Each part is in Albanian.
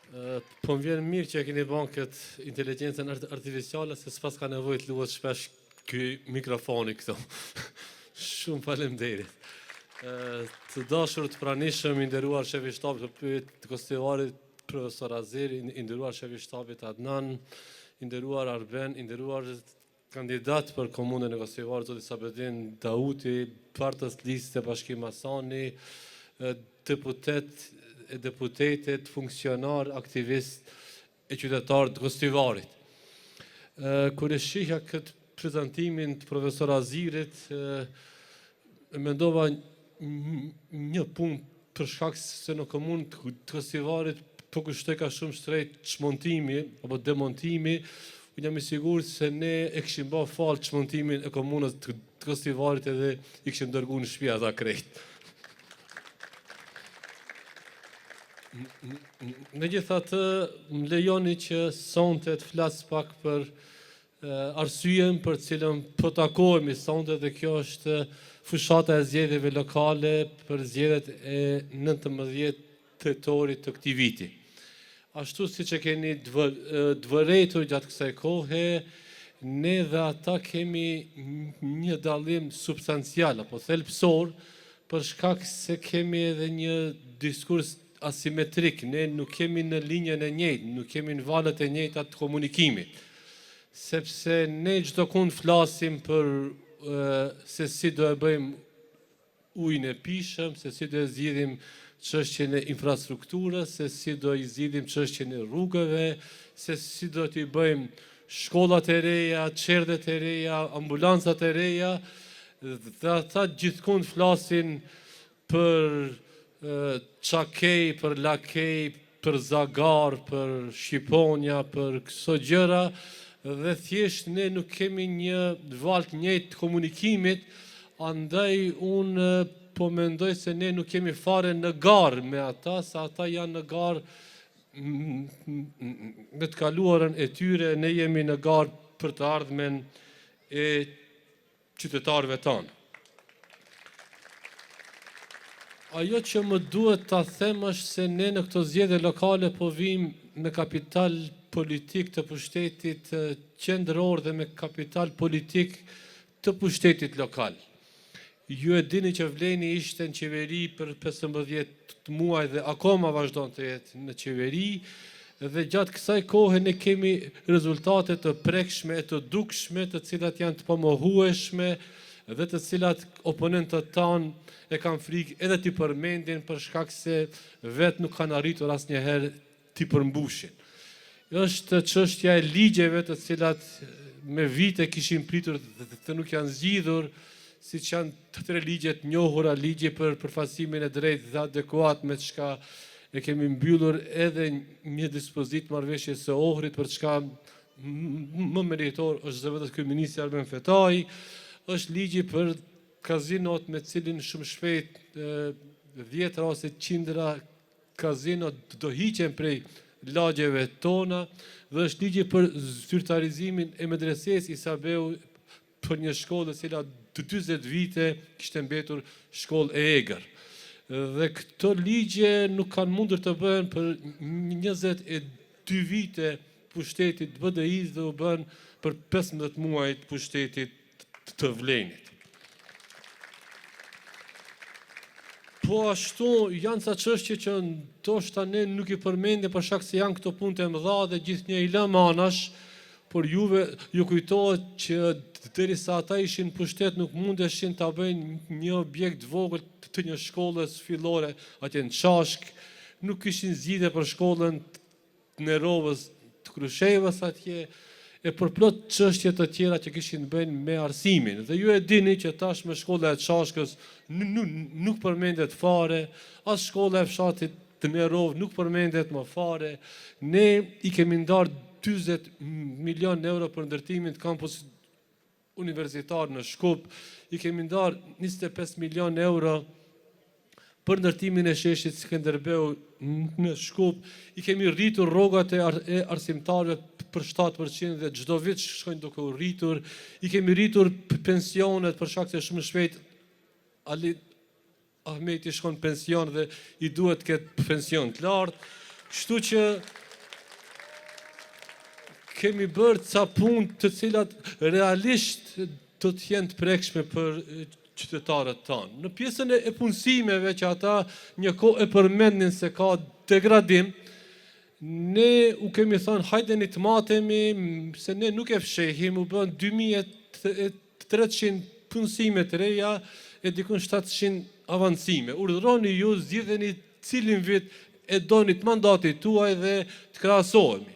Po më vjen mirë që e keni bën këtë inteligjencën artificiale, se s'pas ka nevojë të luhet shpesh ky mikrofoni këtu. Shumë faleminderit. Të dashur të pranishëm, i nderuar shefi i shtabit të Kostivarit, profesor Azeri, i nderuar shefi i shtabit Adnan, i nderuar Arben, i nderuar kandidat për komunën e Kostivarit, zoti Sabedin Dauti, partës listë e Bashkim Masani, deputetet, funksionar, aktivist e qytetar të Kostivarit. Kur e shihja këtë prezantimin të profesor Azirit, mendova një punë për shkak se në komunë të Kostivarit po kushtoj ka shumë shtrejt çmontimi apo demontimi. Unë jam i sigurt se ne e kishim bërë fal çmontimin e komunës të Kostivarit edhe i kishim dërguar në shtëpi ata krejt. Megjithatë, më lejoni që sonte të flas pak për arsyen për cilën po takohemi sonte, dhe kjo është fushata e zgjedhjeve lokale për zgjedhjet e 19 tetorit të këtij viti. Ashtu siç e keni dëvërejtur gjatë kësaj kohe, ne dhe ata kemi një dallim substancial apo thelbësor, për shkak se kemi edhe një diskurs asimetrik, ne nuk kemi në linjën e njëjtë, nuk kemi në valët e njëjta të komunikimit. Sepse ne çdo kund flasim për se si do e bëjmë ujin e pishëm, se si do e zgjidhim çështjen e infrastrukturës, se si do i zgjidhim çështjen e rrugëve, se si do t'i bëjmë shkollat e reja, çerdhet e reja, ambulancat e reja, dhe ata gjithkund flasin për Çakej, për Lakej, për Zagar, për Shqiponja, për këso gjëra, dhe thjesht ne nuk kemi një valë të njëjtë të komunikimit, andaj unë po mendoj se ne nuk kemi fare në garë me ata, sa ata janë në garë me të kaluarën e tyre, ne jemi në garë për të ardhmen e qytetarëve tanë. Ajo që më duhet ta them është se ne në këto zgjedhje lokale po vim me kapital politik të pushtetit qendror dhe me kapital politik të pushtetit lokal. Ju e dini që Vleni ishte në qeveri për 15 muaj dhe akoma vazhdon të jetë në qeveri, dhe gjatë kësaj kohe ne kemi rezultate të prekshme e të dukshme, të cilat janë të pamohueshme dhe të cilat oponentët tanë e kanë frikë edhe t'i përmendin për shkak se vetë nuk kanë arritur asnjëherë t'i përmbushin. Është çështja e ligjeve të cilat me vite kishin pritur të nuk janë zgjidhur, siç janë të 3 ligjet njohura, ligji për përfaqësimin e drejtë dhe adekuat, me çka e kemi mbyllur edhe një dispozit marrëveshje së Ohrit, për çka më meritor është zëvendës kryeministri Arben Fetaj, është ligji për kazinot, me cilin shumë shpejt 10 ose qindra kazino do hiqen prej lagjeve tona, dhe është ligji për zyrtarizimin e medreses Isabeu, për një shkollë e cila 40 vite kishte mbetur shkollë e egër. Dhe këto ligje nuk kanë mundur të bëhen për 22 vite pushtetit BDI-s dhe u bën për 15 muaj pushtetit të Vlenit. Po ashtu janë ca çështje që ndoshta ne nuk i përmendim për shkak se janë këto punte e mëdha dhe gjithnjë i lëm anash, por juve ju kujtohet që derisa ata ishin pushtet nuk mundeshin ta bëjnë një objekt vogël të një shkollës fillore atje në Çashk, nuk kishin zgjidhje për shkollën të Nerovës, të Krushevës atje, e për plot çështje të tjera që kishin bëjnë me arsimin. Dhe ju e dini që tashmë shkolla e Çashkës nuk përmendet fare, as shkolla e fshatit të Nerov nuk përmendet më fare. Ne i kemi ndarë 40 milion euro për ndërtimin të kampusit universitar në Shkup, i kemi ndarë 25 milion euro për ndërtimin e sheshit Skënderbeu në Shkup, i kemi rritur rrogat e arsimtarëve për 7% dhe çdo vit shkojnë duke u rritur, i kemi rritur pensionet për shkak se shumë shpejt Ali Ahmeti shkon pension dhe i duhet këtë pension të lartë, kështu që kemi bërë ca punë të cilat realisht do të jenë të prekshme për qytetarët tanë. Në pjesën e punësimeve që ata një kohë e përmendnin se ka degradim, ne u kemi thënë hajdeni të matemi se ne nuk e fshehim, u bën 2300 punësime të reja e dikun 700 avancime. Urdhëroni ju, zgjidheni cilin vit e donit mandatit tuaj dhe të krahasohemi.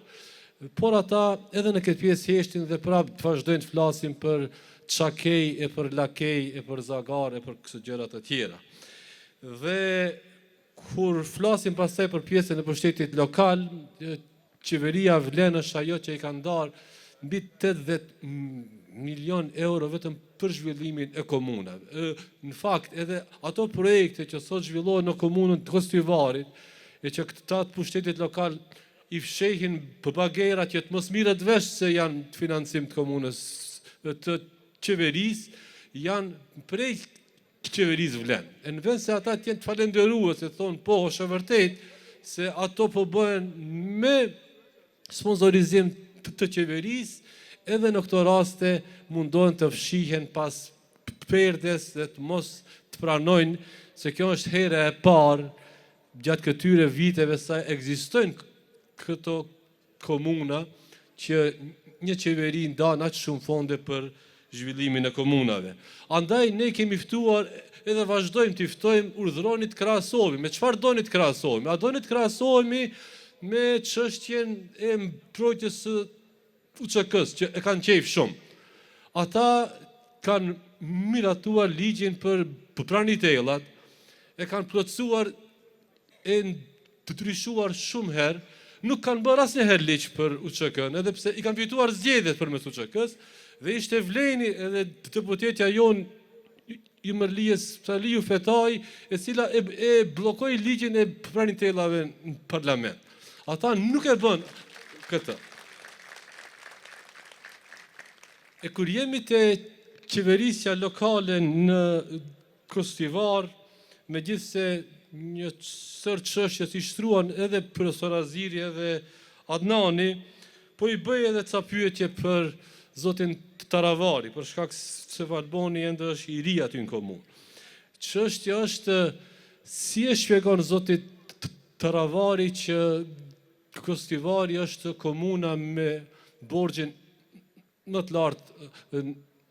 Por ata edhe në këtë pjesë heshtin dhe prapë të vazhdojnë të flasin për çakej, e për lakej, e për zagar, e për këto gjëra të tjera. Dhe kur flasim pastaj për pjesën e pushtetit lokal, qeveria vlen është ajo që i ka ndarë mbi 80 milion euro vetëm për zhvillimin e komunave. Në fakt, edhe ato projekte që sot zhvillohen në komunën të Kostivarit, e që këta të pushtetit lokal i fshehin bagera që të mos mirët vesh se janë të financim të komunës të qeverisë, janë prej qeverisë vlen. E në vend se ata të jenë të falenderuar, se thonë po, është e vërtet, se ato po bëhen me sponsorizim të qeverisë, edhe në këto raste mundohen të fshihen pas perdes dhe të mos të pranojnë se kjo është here e parë gjatë këtyre viteve sa ekzistojnë këto komuna që një qeveri ndan aq shumë fonde për zhvillimin e komunave. Andaj ne kemi ftuar edhe vazhdojmë të ftojmë, urdhëroni të krahasohemi. Me çfarë doni të krahasohemi? A doni të krahasohemi me çështjen e mbrojtjes së UÇK-s që e kanë qejf shumë. Ata kanë miratuar ligjin për pranitellat, e kanë plotësuar e ndryshuar shumë herë, nuk kanë bërë asnjëherë ligj për UÇK-n, edhe pse i kanë fituar zgjedhjet përmes UÇK-s, dhe ishte vleni edhe deputetja jon Imërlijes Saliu Fetaj, e cila e bllokoi ligjin e pranitellave në parlament. Ata nuk e bën këtë. E kur jemi te qeverisja lokale në Kostivar, megjithse një sër çështje si shtruan edhe profesor Aziri edhe Adnani, po i bëj edhe ca pyetje për zotin Taravari, për shkak se Valboni ende është i ri aty në komunë. Çështja është si e shpjegon zoti Taravari që Kostivari është komuna me borxhin më të lartë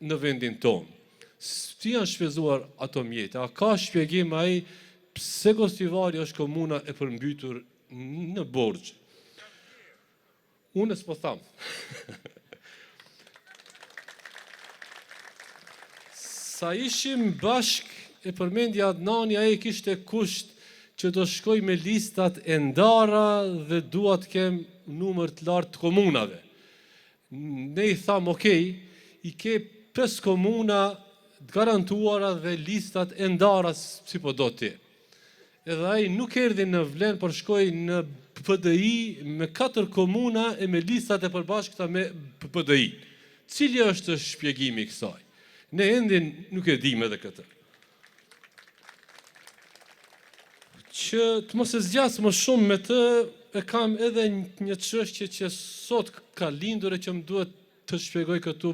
në vendin tonë. Si janë shfrytzuar ato mjete? A ka shpjegim ai pse Kostivari është komuna e përmbytur në borxh? Unë s'po tham. Sa ishim bashk, e përmendja Adnani, ai kishte kusht që do shkoj me listat e ndara dhe dua të kem numër të lartë të komunave. Ne i tham, okej, i ke 5 komuna të garantuara dhe listat e ndara si po do ti. Edhe ai nuk erdhi në Vlen, por shkoi në PDI me 4 komuna e me listat e përbashkëta me PDI. Cili është shpjegimi i kësaj? Ne endin nuk e dim edhe këtë. Që të mos e zgjas më shumë me të, e kam edhe një çështje që sot ka lindur e që më duhet të shpjegoj këtu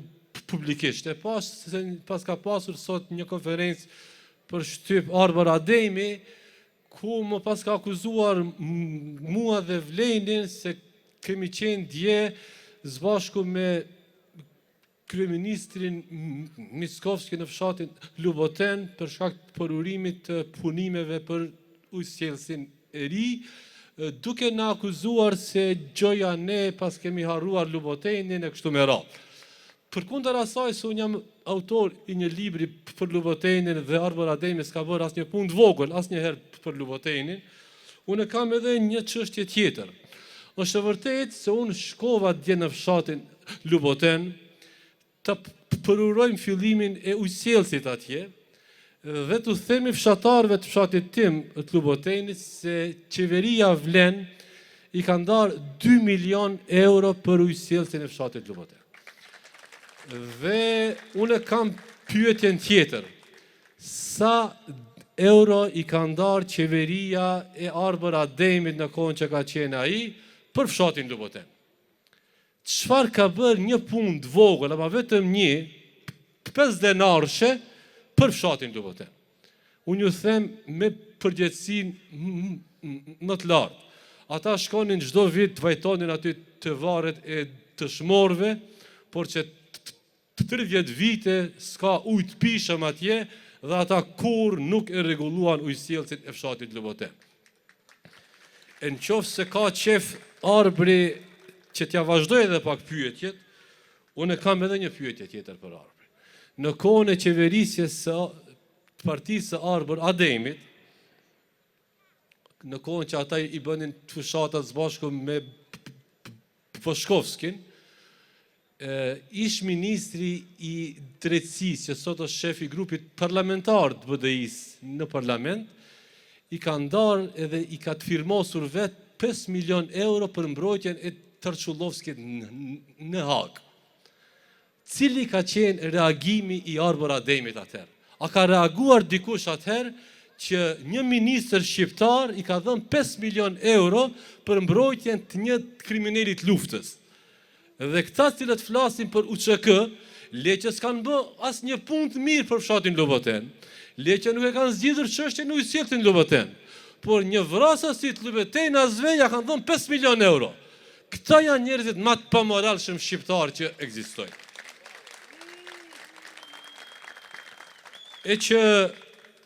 publikisht. E pas ka pasur sot një konferencë për shtyp Arbër Ademi, ku më pas ka akuzuar mua dhe Vlenin se kemi qenë dje zbashku me kryeministrin Mickovski në fshatin Luboten për shkak të përurimit të punimeve për ujësjellsin e ri, duke na akuzuar se gjoja ne pas kemi harruar Lubotenin e kështu me radhë. Përkundër asaj se unë jam autor i një libri për Lubotenin dhe Arbër Ademi s'ka bërë asnjë punë të vogël asnjëherë për Lubotenin, unë kam edhe një çështje tjetër. Është e vërtetë se unë shkova dje në fshatin Luboten të përurojmë fillimin e ujësjellsit atje dhe të themi fshatarëve të fshatit tim të Lubotenit se qeveria Vlen i ka ndarë 2 milion euro për ujësjellsin e fshatit Luboten. Dhe unë kam pyetjen tjetër. Sa euro i ka ndarë qeveria e Arbër Ademit në kohën që ka qenë ai për fshatin Luboten? çfarë ka bërë një punë të vogël, ama vetëm një 5 denarshe për fshatin Luboten. Unë ju them me përgjegjësinë më të lartë. Ata shkonin çdo vit të vajtonin aty të varet e dëshmorëve, por që 30 vite s'ka ujë të pishëm atje dhe ata kur nuk e rregulluan ujësjellësit e fshatit Luboten. E në qoftë se ka qef Arbëri që t'ja vazhdoj edhe pak pyetjet, unë kam edhe një pyetje tjetër për Arbërin. Në kohën e qeverisjes së partisë së Arbër Ademit, në kohën që ata i bënin të fushatat së bashku me Poshkovskin, ish ministri i drejtësisë, që sot është shef i grupit parlamentar të BDI-s në parlament, i ka ndarë edhe i ka të firmosur vetë 5 milion euro për mbrojtjen e Tërçullovskit në Hagë. Cili ka qenë reagimi i Arbër Ademit atëherë? A ka reaguar dikush atëherë që një ministër shqiptar i ka dhënë 5 milion euro për mbrojtjen të një kriminalit luftës? Dhe këta cilët flasin për UÇK, le që s'kanë bë asnjë punë të mirë për fshatin Luboten, le që nuk e kanë zgjidhur çështjen e ujësjellësit në Luboten, por një vrasësi të Lubotena Zveja kanë dhënë 5 milion euro. Këta janë njerëzit më të pamoralshëm shqiptar që ekzistojnë. E që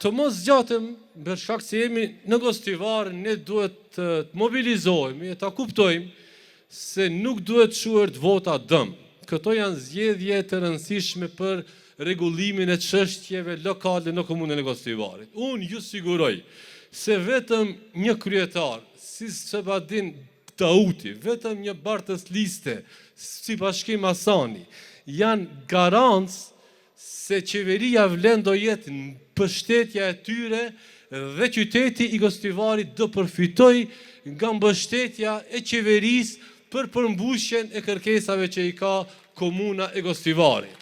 të mos zgjatëm, për shkak se jemi në gostivar, ne duhet të mobilizohemi e ta kuptojmë se nuk duhet shuar të vota dëm. Këto janë zgjedhje të rëndësishme për rregullimin e çështjeve lokale në komunën e Gostivarit. Unë ju siguroj se vetëm një kryetar, si Sebadin Tauti, vetëm një Bartës Liste, si Bashkim Asani, janë garancë se qeveria vlen do jetë në mbështetja e tyre dhe qyteti i Gostivarit do përfitoj nga mbështetja e qeverisë për përmbushjen e kërkesave që i ka komuna e Gostivarit.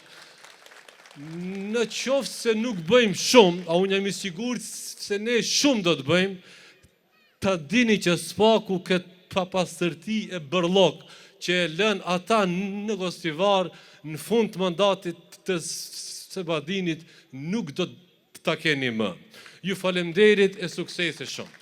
Në qoftë se nuk bëjmë shumë, a unë jam i sigurt se ne shumë do të bëjmë, ta dini që s'paku këtë papastërti e bërllok që e lën ata në Gostivar në fund të mandatit të Sebadinit nuk do ta keni më. Ju faleminderit e suksese shumë.